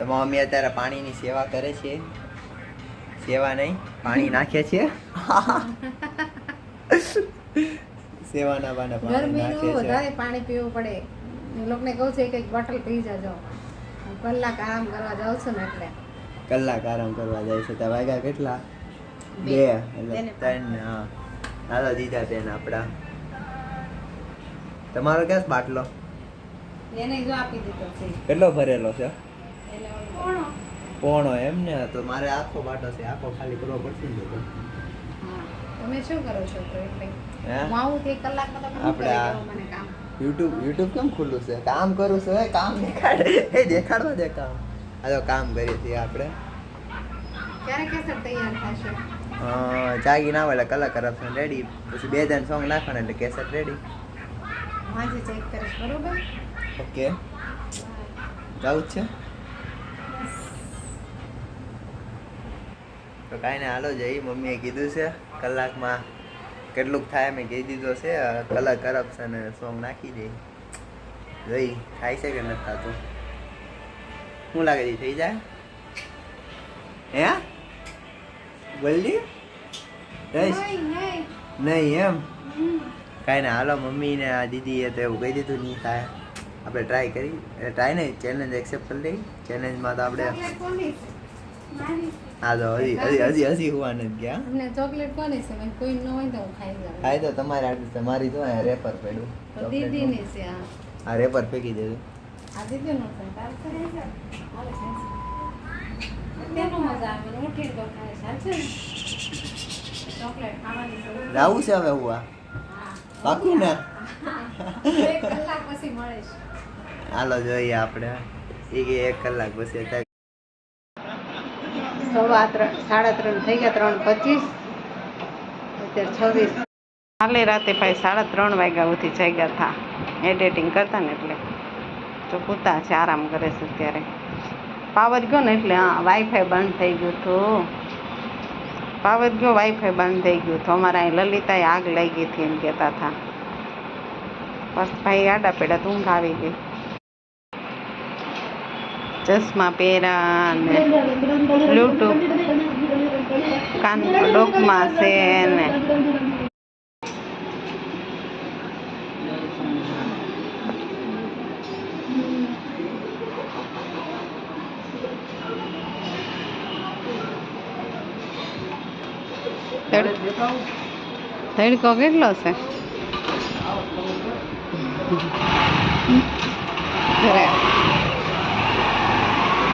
તો મમ્મી અત્યારે પાણીની સેવા કરે છે. સેવા નહીં, પાણી નાખે છે. સેવાના બાને પાણી નાખે છે. વધારે પાણી પીવું પડે. એ લોકોને કહું છે કે એક બોટલ પી જાજો. કલાક આરામ કરવા જાઉં છું ને એટલે. કલાક આરામ કરવા જાય છે. તો વાગ્યા કેટલા? 2 એટલે 3. હા, દાદા દીધા બેન આપડા. તમારો ક્યાં બાટલો? એને જો આપી દીધો છે. કેટલો ભરેલો છે? એટલે પોણો એમ ને? તો મારે આખો બાટો છે. આખો ખાલી કરવો પડશે ને. તમે શું કરો છો? તો એટલે હું આવું તે કલાકમાં તમે આપણે મને કામ યુટ્યુબ કેમ ખુલ્લું છે? કામ કરું છું. કામ દેખાડે. દેખાડવા દે કામ. આ તો કામ કરીએ છીએ આપણે. ક્યારે કેસર તૈયાર થશે? જાગી ના હોય એટલે કલર કરપ્શન રેડી. પછી 2-3 સોંગ નાખવાના એટલે કેસેટ રેડી. આજે ચેક કરીશ, બરોબર? ઓકે, જવું જ છે તો કાંઈ ને હાલો જઈ. મમ્મીએ કીધું છે કલાકમાં કેટલુંક થાય મેં કહી દીધો છે. કલર કરપ્શન સોંગ નાખી દઈ. જોઈ થાય છે કે નથી થતું. શું લાગે છે થઈ જાય? હે બોલી નહીં એમ? કાંઈ ને હાલો. મમ્મી ને આ દીદીએ તો એવું કહી દીધું નહીં થાય. આપણે ટ્રાય કરી. ટ્રાય નહીં, ચેલેન્જ એક્સેપ્ટ કરી લઈ. ચેલેન્જમાં તો આપણે હા તો હજી હોવા નથી ગયા. અમને ચોકલેટ કોની છે? મને કોઈ ન હોય તો હું ખાઈ જાઉં. ખાઈ તો તમારે આટલું તમારી તો રેપર પડ્યું. દીદીની છે આ. આ રેપર ફેંકી દેજો. આ દીદીનું છે. તારે કરે છે? હાલે છે. તેનો મજા આવે. મને ઉઠીને તો ખાય છે. હાલ છે ને? ચોકલેટ ખાવાની છે. રાવું છે હવે હું આ બાકી ને 1 કલાક પછી મળીશ. હાલો જોઈએ આપણે. એ 1 કલાક પછી 3:30 થઈ ગયા. 3:25 અત્યારે 26. કાલે રાતે ભાઈ 3:30 વાગ્યા સુધી જાગ્યા હતા એડિટિંગ કરતા ને એટલે તો પૂતા છે, આરામ કરે છે અત્યારે. પાવર ગયો ને એટલે હા વાઈફાઈ બંધ થઈ ગયું હતું. પાવર ગયો, વાઈફાઈ બંધ થઈ ગયું હતું. અમારા અહીં લલિતાએ આગ લાગી હતી એમ કહેતા હતા. બસ ભાઈ આડા પેડા ઊંઘ આવી ગઈ. ચશ્મા પહેરા ને બ્લૂટૂથ કાન ડોકમાં છે ને તડકો કેટલો છે?